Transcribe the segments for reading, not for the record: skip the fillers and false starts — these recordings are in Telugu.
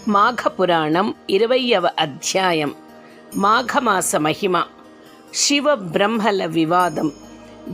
మాఘపురాణం 20వ అధ్యాయం. మాఘమాస మహిమ. శివ బ్రహ్మల వివాదం.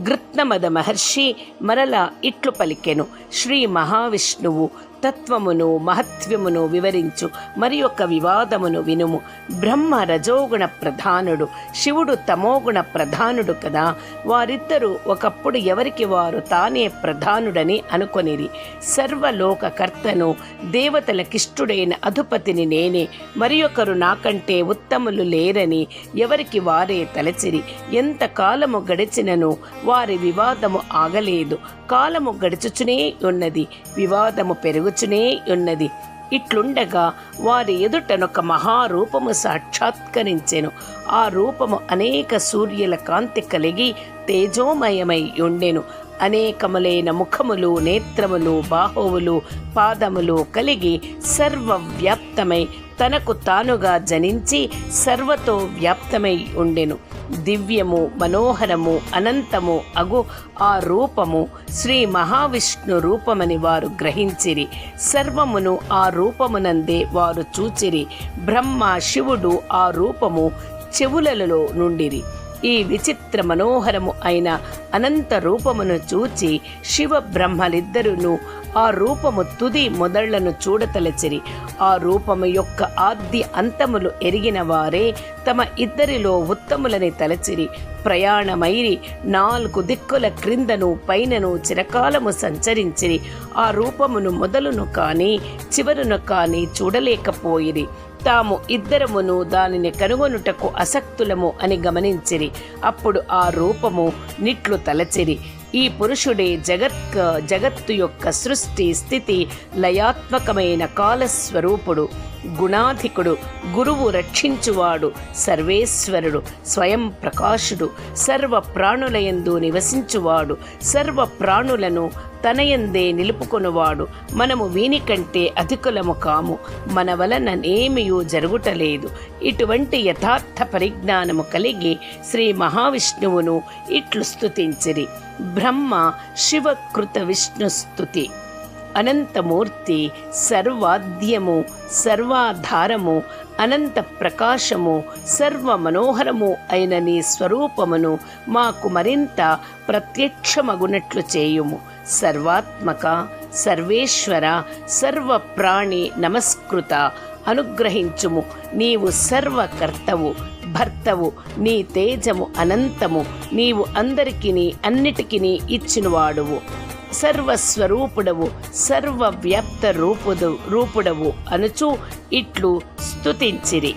గృత్నమద మహర్షి మరలా ఇట్లు పలికెను: శ్రీ మహావిష్ణువు తత్వమును మహత్వ్యమును వివరించు మరి యొక్క వివాదమును వినుము. బ్రహ్మ రజోగుణ ప్రధానుడు, శివుడు తమోగుణ ప్రధానుడు కదా. వారిద్దరూ ఒకప్పుడు ఎవరికి వారు తానే ప్రధానుడని అనుకొనిరి. సర్వలోకకర్తను, దేవతలకిష్టుడైన అధిపతిని నేనే, మరి ఒకరు నాకంటే ఉత్తములు లేరని ఎవరికి వారే తలచిరి. ఎంత కాలము గడిచినను వారి వివాదము ఆగలేదు. కాలము గడుచుచునే ఉన్నది, వివాదము పెరుగుచునే ఉన్నది. ఇట్లుండగా వారి ఎదుటనొక మహారూపము సాక్షాత్కరించెను. ఆ రూపము అనేక సూర్యుల కాంతి కలిగి తేజోమయమై ఉండెను. అనేకములైన ముఖములు, నేత్రములు, బాహువులు, పాదములు కలిగి సర్వవ్యాప్తమై తనకు తానుగా జనించి సర్వతో వ్యాప్తమై ఉండెను. దివ్యము, మనోహరము, అనంతము అగు ఆ రూపము శ్రీ మహావిష్ణు రూపమని వారు గ్రహించిరి. సర్వమును ఆ రూపమునందే వారు చూచిరి. బ్రహ్మ, శివుడు ఆ రూపము చెవులలో నుండిరి. ఈ విచిత్ర మనోహరము అయిన అనంత రూపమును చూచి శివ బ్రహ్మలిద్దరును ఆ రూపము తుది మొదళ్లను చూడతలచిరి. ఆ రూపము యొక్క ఆద్య అంతములు ఎరిగిన వారే తమ ఇద్దరిలో ఉత్తములని తలచిరి. ప్రయాణమైరి 4 దిక్కుల క్రిందను పైనను చిరకాలము సంచరించిరి. ఆ రూపమును మొదలును కానీ చివరును కానీ చూడలేకపోయిరి. తాము ఇద్దరమును దానిని కనుగొనుటకు అసక్తులము అని గమనించిరి. అప్పుడు ఆ రూపము నిట్లు తలచిరి: ఈ పురుషుడే జగత్తు యొక్క సృష్టి, స్థితి, లయాత్మకమైన కాలస్వరూపుడు, గుణాధికుడు, గురువు, రక్షించువాడు, సర్వేశ్వరుడు, స్వయం ప్రకాశుడు, సర్వ ప్రాణులయందు నివసించువాడు, సర్వ ప్రాణులను తనయందే నిలుపుకొనువాడు. మనము వీనికంటే అధికులము కాము, మన వలన ఏమీయూ జరుగుటలేదు. ఇటువంటి యథార్థ పరిజ్ఞానము కలిగి శ్రీ మహావిష్ణువును ఇట్లు స్తుతించిరి: బ్రహ్మ శివకృత విష్ణు స్తుతి. అనంతమూర్తి, సర్వాద్యము, సర్వాధారము, అనంత ప్రకాశము, సర్వ మనోహరము అయిన నీ స్వరూపమును మాకు మరింత ప్రత్యక్షమగునట్లు చేయుము. సర్వాత్మక, సర్వేశ్వర, సర్వ ప్రాణి నమస్కృత అనుగ్రహించుము. నీవు సర్వకర్తవు, భర్తవు, నీ తేజము అనంతము. నీవు అందరికిని అన్నిటికిని ఇచ్చినవాడువు, సర్వస్వరూపుడవు, సర్వవ్యాప్త రూపుడవు అనుచు ఇట్లు స్తుతించిరి.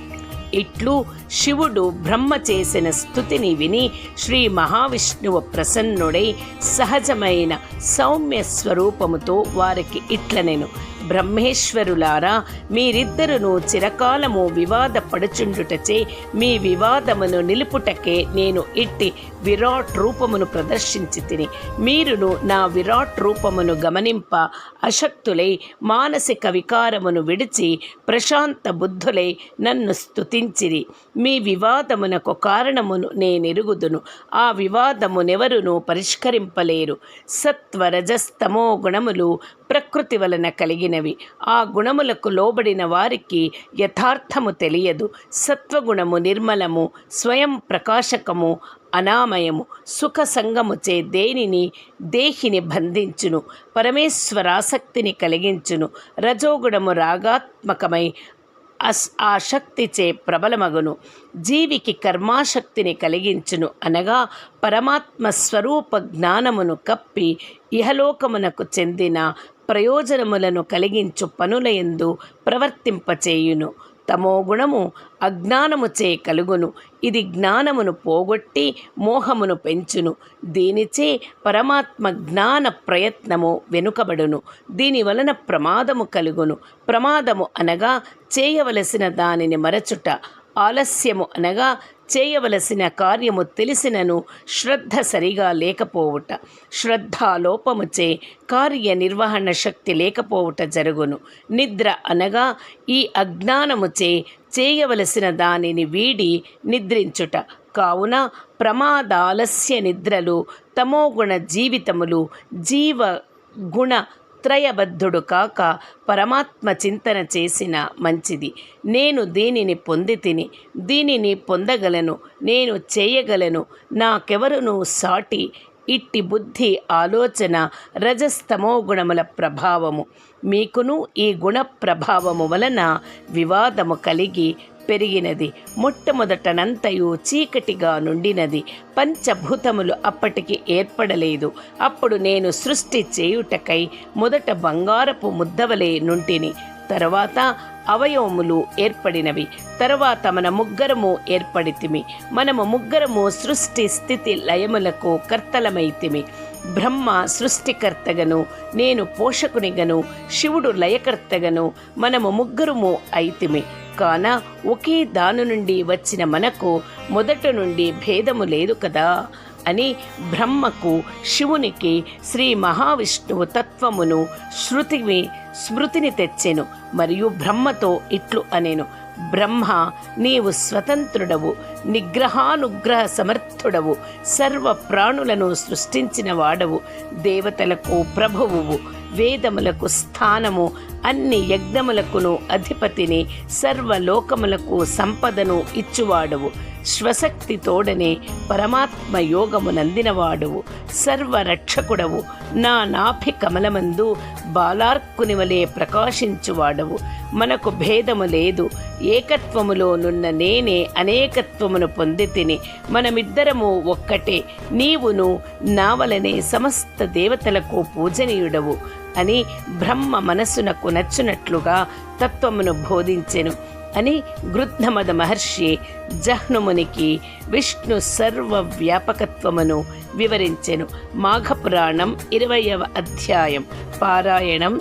ఇట్లు శివుడు బ్రహ్మ చేసిన స్తుతిని విని శ్రీ మహావిష్ణువు ప్రసన్నుడై సహజమైన సౌమ్య స్వరూపముతో వారికి ఇట్లనెను: బ్రహ్మేశ్వరులారా, మీరిద్దరును చిరకాలము వివాదపడుచుండుటచే మీ వివాదమును నిలుపుటకే నేను ఇట్టి విరాట్ రూపమును ప్రదర్శించి తిని. మీరును నా విరాట్ రూపమును గమనింప అశక్తులై మానసిక వికారమును విడిచి ప్రశాంత బుద్ధులై నన్ను స్తుతించిరి. మీ వివాదమునకు కారణమును నేనెరుగుదును. ఆ వివాదమునెవరునూ పరిష్కరింపలేరు. సత్వరజస్తమో గుణములు ప్రకృతి వలన కలిగినవి. ఆ గుణములకు లోబడిన వారికి యథార్థము తెలియదు. సత్వగుణము నిర్మలము, స్వయం ప్రకాశకము, అనామయము, సుఖ సంగముచే దేహిని బంధించును, పరమేశ్వరాసక్తిని కలిగించును. రజోగుణము రాగాత్మకమై ఆసక్తిచే ప్రబలమగును, జీవికి కర్మాశక్తిని కలిగించును. అనగా పరమాత్మ స్వరూప జ్ఞానమును కప్పి ఇహలోకమునకు చెందిన ప్రయోజనములను కలిగించు పనులయందు ప్రవర్తింపచేయును. తమో గుణము అజ్ఞానముచే కలుగును. ఇది జ్ఞానమును పోగొట్టి మోహమును పెంచును. దీనిచే పరమాత్మ జ్ఞాన ప్రయత్నము వెనుకబడును. దీని వలన ప్రమాదము కలుగును. ప్రమాదము అనగా చేయవలసిన దానిని మరచుట. ఆలస్యము అనగా చేయవలసిన కార్యము తెలిసినను శ్రద్ధ సరిగా లేకపోవుట. శ్రద్ధాలోపముచే కార్యనిర్వహణ శక్తి లేకపోవుట జరుగును. నిద్ర అనగా ఈ అజ్ఞానముచే చేయవలసిన దానిని వీడి నిద్రించుట. కావున ప్రమాదాలస్య నిద్రలు, తమోగుణ జీవితములు, జీవగుణ త్రయబద్ధుడు కాక పరమాత్మ చింతన చేసిన మంచిది. నేను దీనిని పొంది తిని, దీనిని పొందగలను, నేను చేయగలను, నాకెవరును సాటి. ఇట్టి బుద్ధి ఆలోచన రజస్తమో గుణముల ప్రభావము. మీకును ఈ గుణ ప్రభావము వలన వివాదము కలిగి పెరిగినది. మొట్టమొదటనంతయు చీకటిగా నుండినది. పంచభూతములు అప్పటికి ఏర్పడలేదు. అప్పుడు నేను సృష్టి చేయుటకై మొదట బంగారపు ముద్దవలే నుంటిని. తరువాత అవయవములు ఏర్పడినవి. తరువాత మన ముగ్గురము ఏర్పడితిమి. మనము ముగ్గురము సృష్టి స్థితి లయములకు కర్తలమైతిమి. బ్రహ్మ సృష్టికర్తగను, నేను పోషకునిగను, శివుడు లయకర్తగను, మనము ముగ్గురము అయితిమి. కాన ఒకే దాని నుండి వచ్చిన మనకు మొదట నుండి భేదము లేదు కదా అని బ్రహ్మకు, శివునికి శ్రీ మహావిష్ణువు తత్వమును స్మృతిని తెచ్చెను. మరియు బ్రహ్మతో ఇట్లు అనెను: బ్రహ్మ, నీవు స్వతంత్రుడవు, నిగ్రహానుగ్రహ సమర్థుడవు, సర్వ ప్రాణులను సృష్టించిన వాడవు, దేవతలకు ప్రభువువు, వేదములకు స్థానము, అన్ని యజ్ఞములకును అధిపతిని, సర్వలోకములకు సంపదను ఇచ్చువాడవు, స్వశక్తి తోడనే పరమాత్మ యోగమునందినవాడువు, సర్వరక్షకుడవు, నా నాభి కమలమందు బాలార్కుని వలె ప్రకాశించువాడవు. మనకు భేదము లేదు. ఏకత్వములోనున్న నేనే అనేకత్వమును పొంది తిని. మనమిద్దరము ఒక్కటే. నీవును నా వలనే సమస్త దేవతలకు పూజనీయుడవు అని బ్రహ్మ మనస్సునకు నచ్చునట్లుగా తత్వమును బోధించెను అని గృధ్నమద మహర్షి జహ్నుమునికి విష్ణు సర్వ వ్యాపకత్వమును వివరించెను. మాఘపురాణం 20వ అధ్యాయం. పారాయణం.